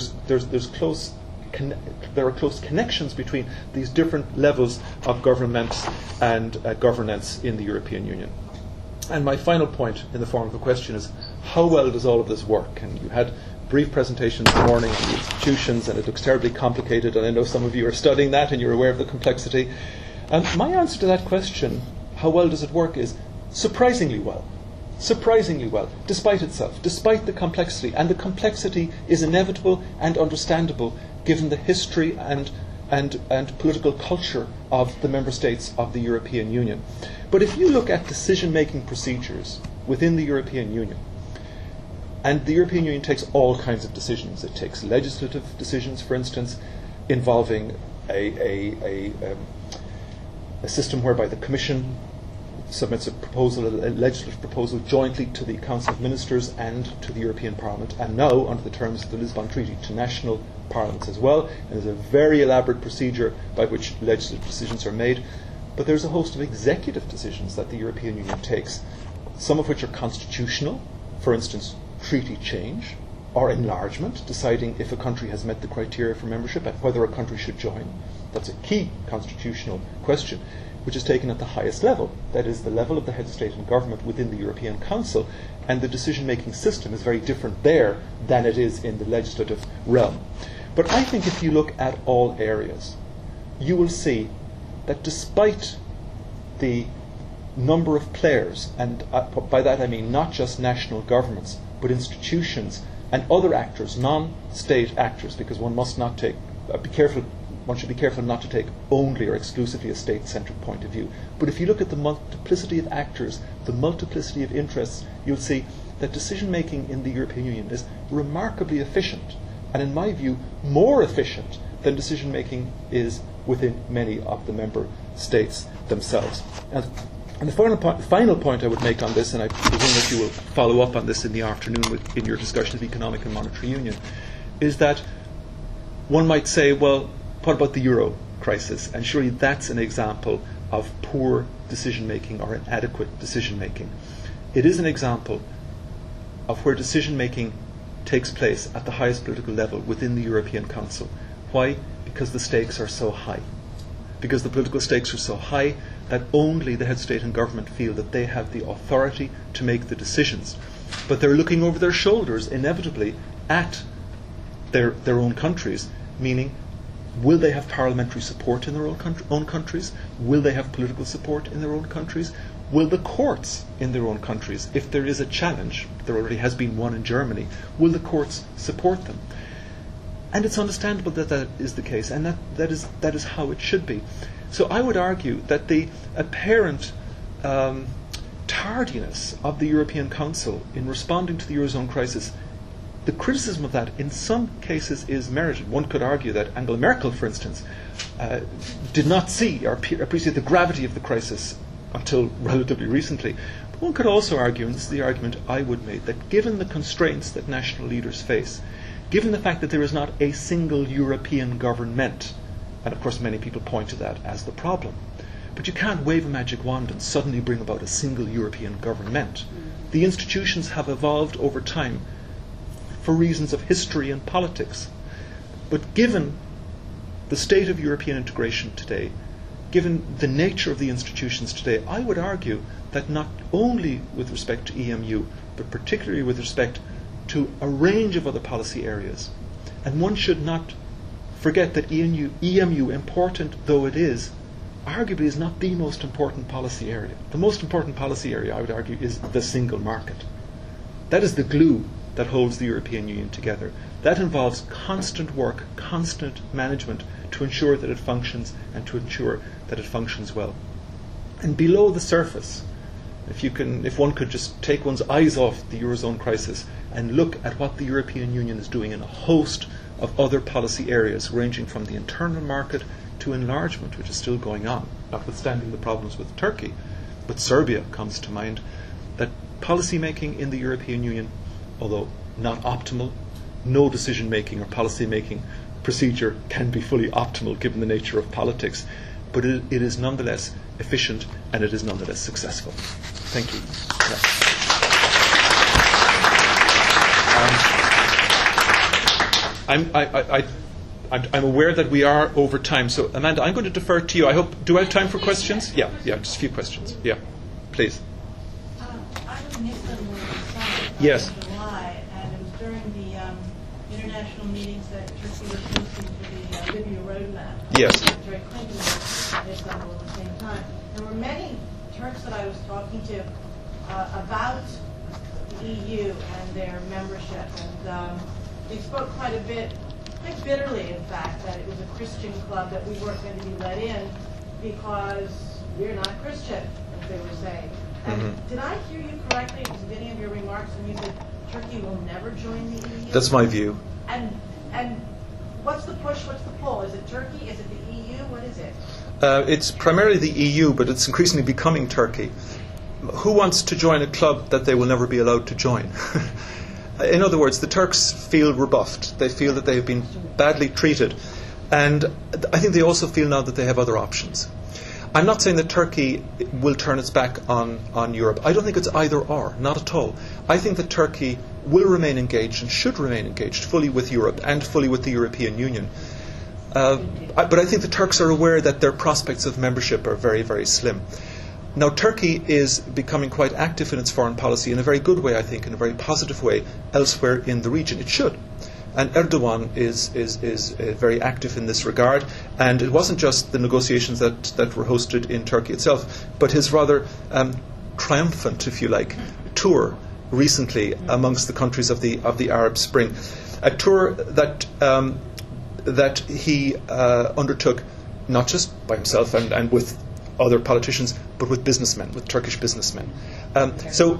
are close connections between these different levels of government and governance in the European Union. And my final point in the form of a question is, how well does all of this work? And you had brief presentations this morning on the institutions, and it looks terribly complicated, and I know some of you are studying that and you're aware of the complexity. And my answer to that question, how well does it work, is surprisingly well. Surprisingly well, despite itself, despite the complexity. And the complexity is inevitable and understandable given the history and political culture of the member states of the European Union. But if you look at decision-making procedures within the European Union, and the European Union takes all kinds of decisions. It takes legislative decisions, for instance, involving a system whereby the Commission submits a legislative proposal jointly to the Council of Ministers and to the European Parliament, and now, under the terms of the Lisbon Treaty, to national parliaments as well. And there's a very elaborate procedure by which legislative decisions are made. But there's a host of executive decisions that the European Union takes, some of which are constitutional, for instance, treaty change or enlargement, deciding if a country has met the criteria for membership and whether a country should join. That's a key constitutional question, which is taken at the highest level, that is, the level of the head of state and government within the European Council, and the decision-making system is very different there than it is in the legislative realm. But I think if you look at all areas, you will see that despite the number of players, and by that I mean not just national governments, but institutions and other actors, non-state actors, because one must not take, one should be careful not to take only or exclusively a state-centric point of view. But if you look at the multiplicity of actors, the multiplicity of interests, you'll see that decision-making in the European Union is remarkably efficient, and in my view, more efficient than decision-making is within many of the member states themselves. And the final point I would make on this, and I presume that you will follow up on this in the afternoon in your discussion of economic and monetary union, is that one might say, well, what about the euro crisis? And surely that's an example of poor decision-making or inadequate decision-making. It is an example of where decision-making takes place at the highest political level within the European Council. Why? Because the stakes are so high. Because the political stakes are so high that only the head of state and government feel that they have the authority to make the decisions. But they're looking over their shoulders, inevitably, at their own countries, meaning, will they have parliamentary support in their own countries? Will they have political support in their own countries? Will the courts in their own countries, if there is a challenge, there already has been one in Germany, will the courts support them? And it's understandable that that is the case, and that is how it should be. So I would argue that the apparent tardiness of the European Council in responding to the Eurozone crisis, the criticism of that in some cases is merited. One could argue that Angela Merkel, for instance, did not see or appreciate the gravity of the crisis until relatively recently. But one could also argue, and this is the argument I would make, that given the constraints that national leaders face, given the fact that there is not a single European government, and of course many people point to that as the problem, but you can't wave a magic wand and suddenly bring about a single European government. The institutions have evolved over time for reasons of history and politics. But given the state of European integration today, given the nature of the institutions today, I would argue that not only with respect to EMU, but particularly with respect to a range of other policy areas. And one should not forget that EMU, important though it is, arguably is not the most important policy area. The most important policy area, I would argue, is the single market. That is the glue that holds the European Union together. That involves constant work, constant management to ensure that it functions and to ensure that it functions well. And below the surface, if one could just take one's eyes off the Eurozone crisis and look at what the European Union is doing in a host of other policy areas, ranging from the internal market to enlargement, which is still going on, notwithstanding the problems with Turkey. But Serbia comes to mind, that policy making in the European Union, although not optimal. No decision making or policy making procedure can be fully optimal given the nature of politics, but it is nonetheless efficient and it is nonetheless successful. Thank you. I'm aware that we are over time, so Amanda, I'm going to defer to you. Do I have time for questions? Yeah, just a few questions. Yeah, please. I was in Istanbul Yes. in July, and it was during the international meetings that Turkey was hosting for the Libya roadmap. Yes. During Clinton was in Istanbul at the same time. There were many Turks that I was talking to about the EU and their membership, and they spoke quite bitterly, in fact, that it was a Christian club that we weren't going to be let in because we're not Christian, as they were saying. And did I hear you correctly at the beginning of your remarks when you said Turkey will never join the EU? That's my view. And what's the push, what's the pull? Is it Turkey? Is it the EU? What is it? It's primarily the EU, but it's increasingly becoming Turkey. Who wants to join a club that they will never be allowed to join? In other words, the Turks feel rebuffed. They feel that they have been badly treated. And I think they also feel now that they have other options. I'm not saying that Turkey will turn its back on Europe. I don't think it's either or, not at all. I think that Turkey will remain engaged and should remain engaged fully with Europe and fully with the European Union. But I think the Turks are aware that their prospects of membership are very, very slim. Now, Turkey is becoming quite active in its foreign policy in a very good way, I think, in a very positive way, elsewhere in the region. It should. And Erdogan is very active in this regard. And it wasn't just the negotiations that were hosted in Turkey itself, but his rather triumphant, if you like, tour recently amongst the countries of the Arab Spring. A tour that he undertook not just by himself and with other politicians, but with businessmen, with Turkish businessmen. So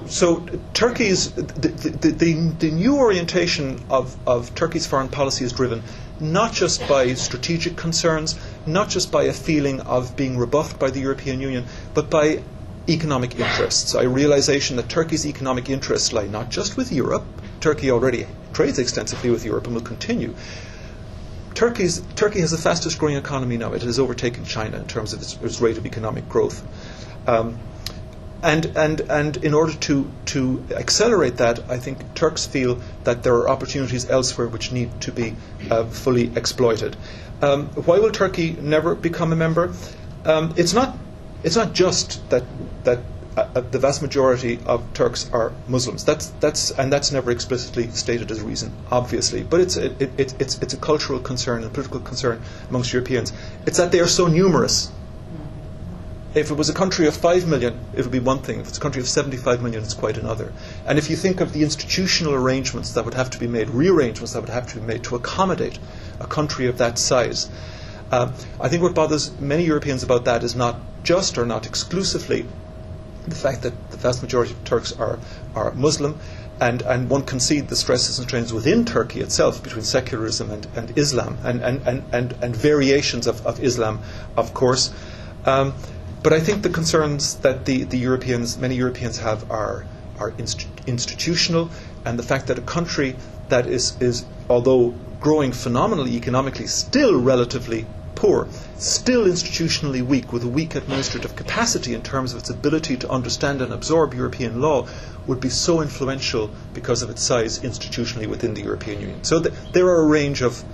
Turkey's the new orientation of Turkey's foreign policy is driven not just by strategic concerns, not just by a feeling of being rebuffed by the European Union, but by economic interests. A realization that Turkey's economic interests lie not just with Europe. Turkey already trades extensively with Europe and will continue. Turkey has the fastest growing economy now. It has overtaken China in terms of its rate of economic growth. And in order to accelerate that, I think Turks feel that there are opportunities elsewhere which need to be fully exploited. Why will Turkey never become a member? It's not just that the vast majority of Turks are Muslims. That's never explicitly stated as a reason, obviously. But it's a cultural concern and political concern amongst Europeans. It's that they are so numerous. If it was a country of 5 million, it would be one thing. If it's a country of 75 million, it's quite another. And if you think of the institutional arrangements that would have to be made, rearrangements that would have to be made to accommodate a country of that size, I think what bothers many Europeans about that is not just or not exclusively the fact that the vast majority of Turks are Muslim, and one can see the stresses and strains within Turkey itself between secularism and Islam and variations of Islam, of course. But I think the concerns that many Europeans have are institutional, and the fact that a country that is although growing phenomenally economically, still relatively poor, still institutionally weak, with a weak administrative capacity in terms of its ability to understand and absorb European law, would be so influential because of its size institutionally within the European Union. So there are a range of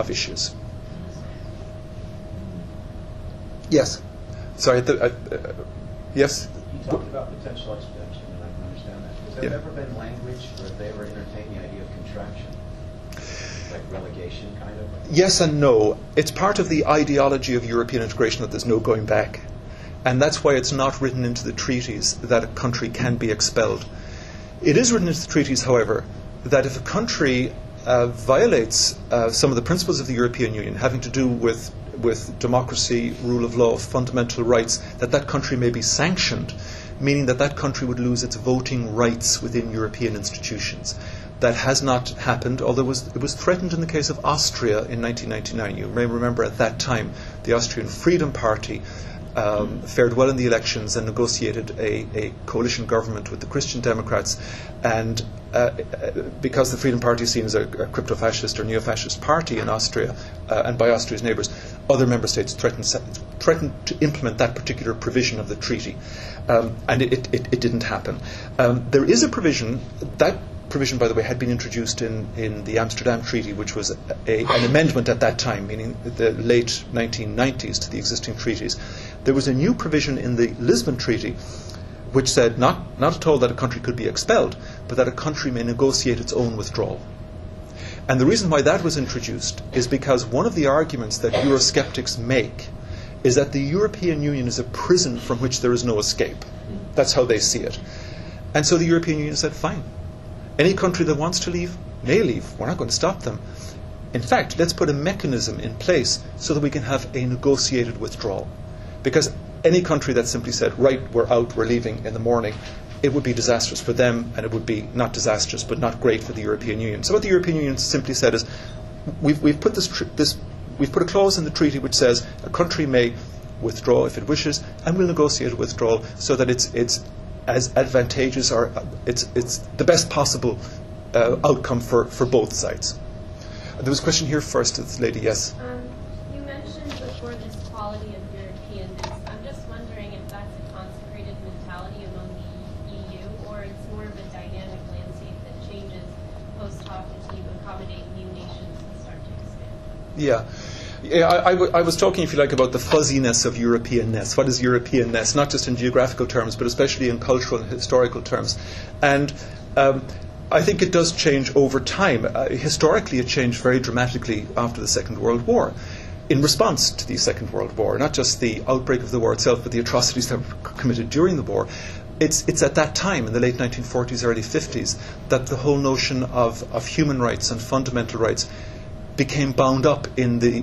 issues. Yes. Sorry. Yes. You talked about potential expansion, and I can understand that. Has there ever been language where they ever entertained the idea of contraction? Like relegation, kind of? Yes and no. It's part of the ideology of European integration that there's no going back. And that's why it's not written into the treaties that a country can be expelled. It is written into the treaties, however, that if a country violates some of the principles of the European Union having to do with democracy, rule of law, fundamental rights, that country may be sanctioned, meaning that country would lose its voting rights within European institutions. That has not happened, although it was threatened in the case of Austria in 1999. You may remember at that time the Austrian Freedom Party fared well in the elections and negotiated a coalition government with the Christian Democrats, and because the Freedom Party is seen as a crypto-fascist or neo-fascist party in Austria, and by Austria's neighbours, other member states threatened to implement that particular provision of the treaty, and it didn't happen. There is a provision, that provision, by the way, had been introduced in the Amsterdam Treaty, which was an amendment at that time, meaning the late 1990s to the existing treaties. There was a new provision in the Lisbon Treaty which said not at all that a country could be expelled, but that a country may negotiate its own withdrawal. And the reason why that was introduced is because one of the arguments that Eurosceptics make is that the European Union is a prison from which there is no escape. That's how they see it. And so the European Union said, fine. Any country that wants to leave may leave. We're not going to stop them. In fact, let's put a mechanism in place so that we can have a negotiated withdrawal. Because any country that simply said, right, we're out, we're leaving in the morning, it would be disastrous for them, and it would be not disastrous, but not great for the European Union. So what the European Union simply said is, we've put a clause in the treaty which says a country may withdraw if it wishes, and we'll negotiate a withdrawal so that it's as advantageous, or it's the best possible outcome for both sides. There was a question here first, this lady, yes. You mentioned before this quality of Europeanness. I'm just wondering if that's a consecrated mentality among the EU, or it's more of a dynamic landscape that changes post hoc to accommodate new nations and start to expand. Yeah. I was talking, if you like, about the fuzziness of Europeanness. What is Europeanness? Not just in geographical terms, but especially in cultural and historical terms. And I think it does change over time. Historically, it changed very dramatically after the Second World War, in response to the Second World War, not just the outbreak of the war itself, but the atrocities that were committed during the war. It's at that time, in the late 1940s, early 50s, that the whole notion of human rights and fundamental rights became bound up in the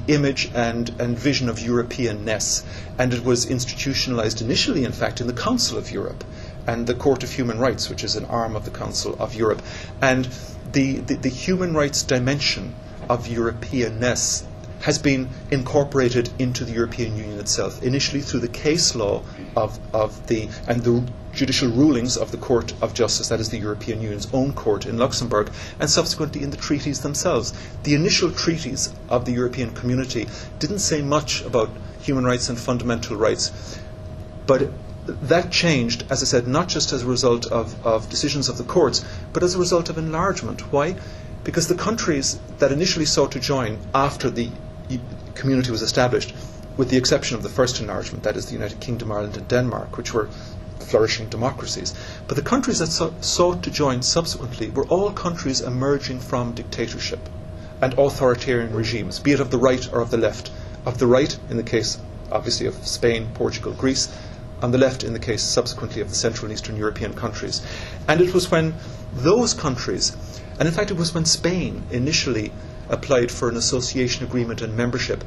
image and vision of Europeanness, and it was institutionalized initially, in fact, in the Council of Europe and the Court of Human Rights, which is an arm of the Council of Europe. And the human rights dimension of Europeanness has been incorporated into the European Union itself, initially through the case law of the judicial rulings of the Court of Justice, that is the European Union's own court in Luxembourg, and subsequently in the treaties themselves. The initial treaties of the European Community didn't say much about human rights and fundamental rights, but that changed, as I said, not just as a result of decisions of the courts, but as a result of enlargement. Why? Because the countries that initially sought to join after the community was established, with the exception of the first enlargement, that is the United Kingdom, Ireland and Denmark, which were flourishing democracies, but the countries that sought to join subsequently were all countries emerging from dictatorship and authoritarian regimes, be it of the right or of the left. Of the right, in the case, obviously, of Spain, Portugal, Greece, on the left, in the case, subsequently, of the Central and Eastern European countries. And it was when those countries, and in fact it was when Spain initially applied for an association agreement and membership,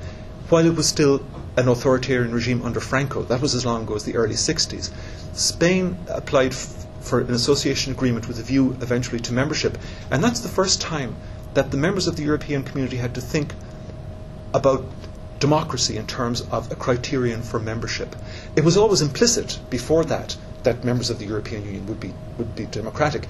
while it was still an authoritarian regime under Franco, that was as long ago as the early 60s, Spain applied for an association agreement with a view eventually to membership. And that's the first time that the members of the European community had to think about democracy in terms of a criterion for membership. It was always implicit before that members of the European Union would be democratic.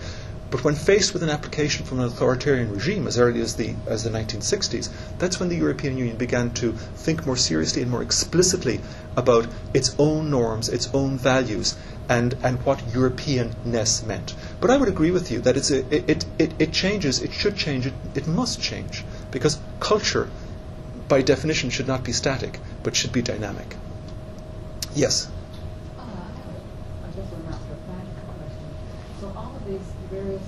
But when faced with an application from an authoritarian regime as early as the 1960s, that's when the European Union began to think more seriously and more explicitly about its own norms, its own values, and what Europeanness meant. But I would agree with you that it changes, it should change, it must change, because culture, by definition, should not be static, but should be dynamic. Yes? I just want to ask a practical question. So all of these various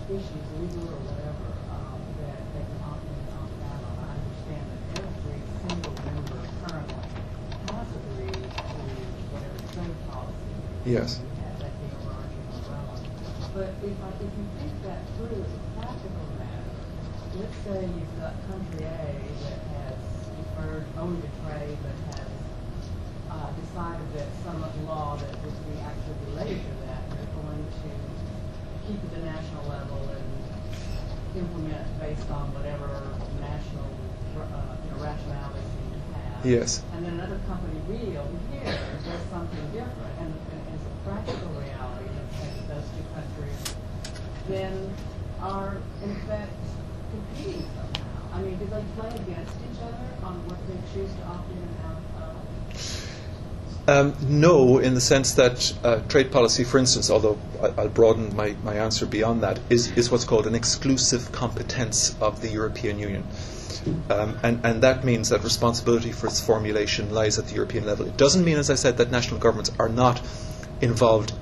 issues, legal or whatever, that they can opt in and opt out on, I understand that every single member currently has agreed to whatever trade policy Yes. we have, that the overarching umbrella. But if you think that through as a practical matter, let's say you've got country A that has deferred only to trade, but has decided that some law that would be actually related to that, they're going to keep at the national level and implement based on whatever national rationale they seem to have. Yes. And then another company B over here does something different, and as a practical reality that those two countries then are in fact competing somehow. I mean, do they play against each other on what they choose to opt in and out of? No, in the sense that trade policy, for instance, although I'll broaden my answer beyond that, is what's called an exclusive competence of the European Union. And that means that responsibility for its formulation lies at the European level. It doesn't mean, as I said, that national governments are not involved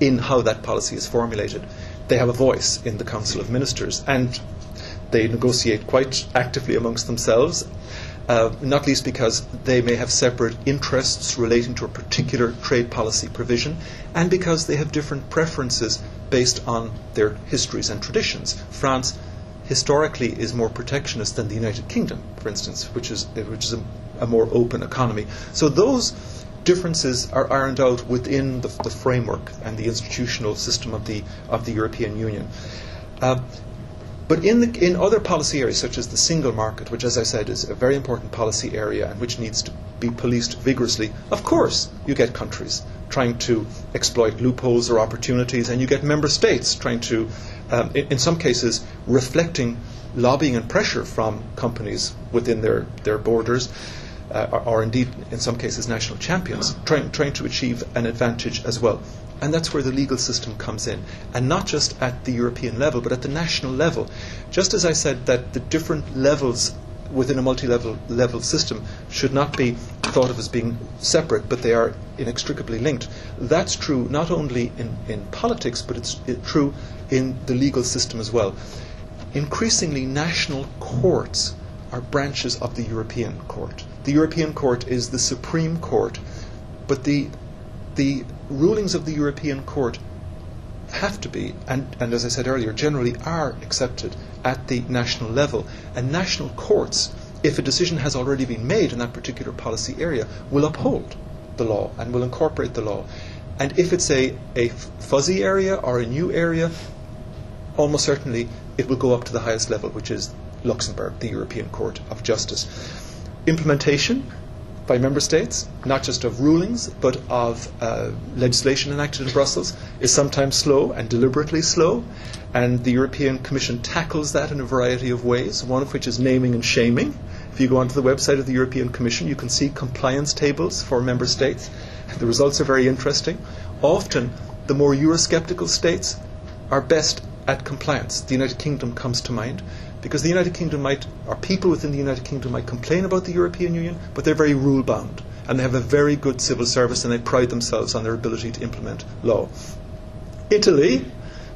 in how that policy is formulated. They have a voice in the Council of Ministers, and they negotiate quite actively amongst themselves, not least because they may have separate interests relating to a particular trade policy provision, and because they have different preferences based on their histories and traditions. France historically is more protectionist than the United Kingdom, for instance, which is a more open economy. So those differences are ironed out within the framework and the institutional system of the European Union. But in other policy areas, such as the single market, which, as I said, is a very important policy area and which needs to be policed vigorously, of course you get countries trying to exploit loopholes or opportunities, and you get member states trying to, in some cases, reflecting lobbying and pressure from companies within their borders, or indeed, in some cases, national champions, trying to achieve an advantage as well. And that's where the legal system comes in. And not just at the European level, but at the national level. Just as I said that the different levels within a multi-level system should not be thought of as being separate, but they are inextricably linked. That's true not only in politics, but it's true in the legal system as well. Increasingly, national courts are branches of the European Court. The European Court is the supreme court, but the rulings of the European Court have to be, and as I said earlier, generally are accepted at the national level. And national courts, if a decision has already been made in that particular policy area, will uphold the law and will incorporate the law. And if it's a fuzzy area or a new area, almost certainly it will go up to the highest level, which is Luxembourg, the European Court of Justice. Implementation by member states, not just of rulings, but of legislation enacted in Brussels, is sometimes slow and deliberately slow. And the European Commission tackles that in a variety of ways, one of which is naming and shaming. If you go onto the website of the European Commission, you can see compliance tables for member states. The results are very interesting. Often, the more Eurosceptical states are best at compliance. The United Kingdom comes to mind, because the United Kingdom or people within the United Kingdom might complain about the European Union, but they're very rule-bound, and they have a very good civil service, and they pride themselves on their ability to implement law. Italy,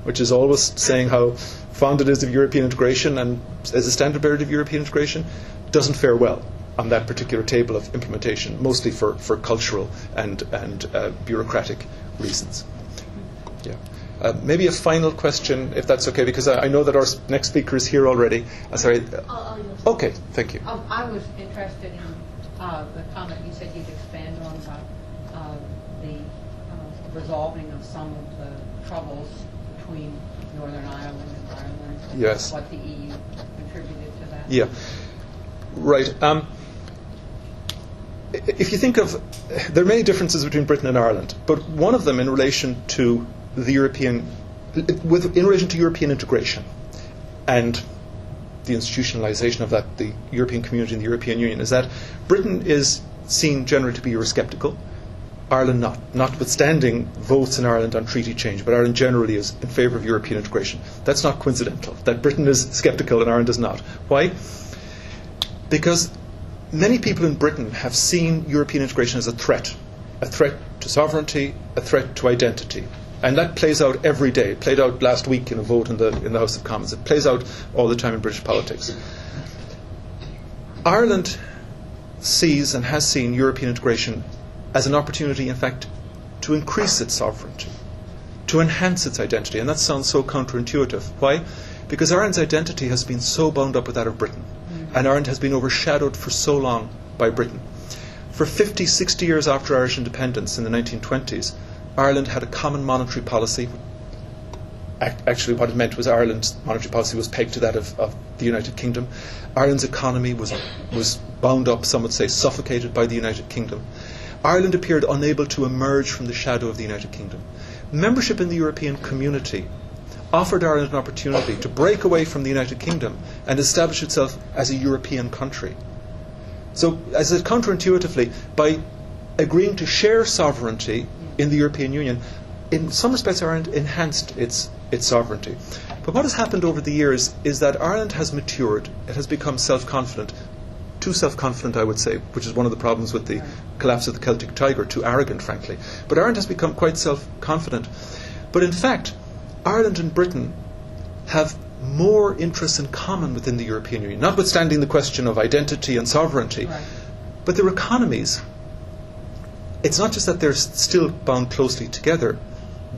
which is always saying how fond it is of European integration and as a standard bearer of European integration, doesn't fare well on that particular table of implementation, mostly for cultural and bureaucratic reasons. Yeah. Maybe a final question, if that's okay, because I know that our next speaker is here already. Sorry. Okay, thank you. I was interested in the comment you said you'd expand on about the resolving of some of the troubles between Northern Ireland and Ireland. Yes. What the EU contributed to that. Yeah. Right. If you think of, there are many differences between Britain and Ireland, but one of them in relation to in relation to European integration and the institutionalization of that, the European community and the European Union, is that Britain is seen generally to be Eurosceptical, Ireland not, notwithstanding votes in Ireland on treaty change, but Ireland generally is in favour of European integration. That's not coincidental, that Britain is sceptical and Ireland is not. Why? Because many people in Britain have seen European integration as a threat to sovereignty, a threat to identity. And that plays out every day. It played out last week in a vote in the House of Commons. It plays out all the time in British politics. Ireland sees and has seen European integration as an opportunity, in fact, to increase its sovereignty, to enhance its identity. And that sounds so counterintuitive. Why? Because Ireland's identity has been so bound up with that of Britain. And Ireland has been overshadowed for so long by Britain. For 50, 60 years after Irish independence in the 1920s, Ireland had a common monetary policy. Actually, what it meant was Ireland's monetary policy was pegged to that of the United Kingdom. Ireland's economy was bound up, some would say suffocated, by the United Kingdom. Ireland appeared unable to emerge from the shadow of the United Kingdom. Membership in the European community offered Ireland an opportunity to break away from the United Kingdom and establish itself as a European country. So, as it counterintuitively, by agreeing to share sovereignty in the European Union, in some respects Ireland enhanced its sovereignty. But what has happened over the years is that Ireland has matured, it has become self-confident, too self-confident, I would say, which is one of the problems with the collapse of the Celtic Tiger, too arrogant, frankly. But Ireland has become quite self-confident. But in fact, Ireland and Britain have more interests in common within the European Union, notwithstanding the question of identity and sovereignty. Right. But their economies, it's not just that they're still bound closely together,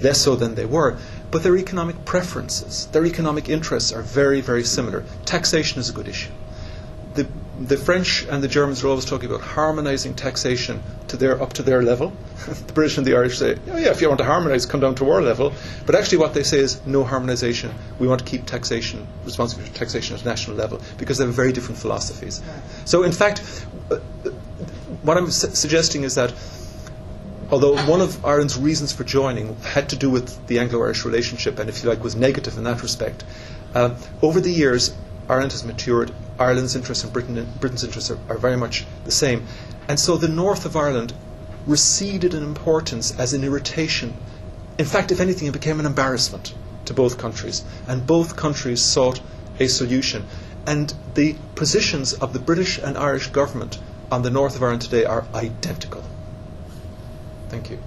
less so than they were, but their economic preferences, their economic interests are very, very similar. Taxation is a good issue. The French and the Germans are always talking about harmonising taxation up to their level. The British and the Irish say, oh yeah, if you want to harmonise, come down to our level. But actually what they say is no harmonisation. We want to keep taxation, responsibility for taxation at a national level, because they have very different philosophies. So in fact, what I'm suggesting is that although one of Ireland's reasons for joining had to do with the Anglo-Irish relationship, and if you like was negative in that respect, over the years Ireland has matured. Ireland's interests and Britain's interests are very much the same. And so the north of Ireland receded in importance as an irritation. In fact, if anything, it became an embarrassment to both countries. And both countries sought a solution. And the positions of the British and Irish government on the north of Ireland today are identical. Thank you.